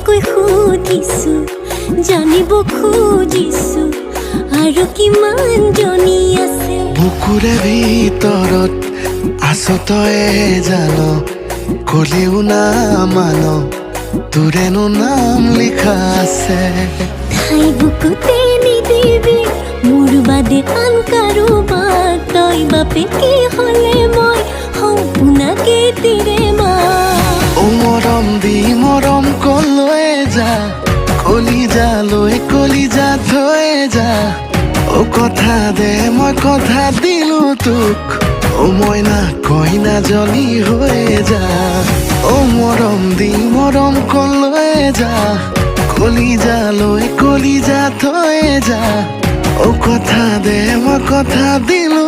কৈ সুধিছো জানিব খুজিছো আৰু কিমান জনী আছে বুকুৰে ভিতৰত আছ তয়ে জান কলেও না মান তোৰেনো নাম লিখা আছে ঠাই বুকুতে নিদিবি মোৰ বাদে আন কাৰোবাক তই বাপে কি হলে মই সম্পূৰ্ণকে তিৰে মা ও মৰম দি মৰম কলৈ যা কলিজা থৈ যা ও কথা দে মই কথা দিলো তোক ও মইনা কইনা জনী হৈ যা ও মৰম দি মৰম কলৈ যা কলিজা থৈ যা ও কথা দে মই কথা দিলো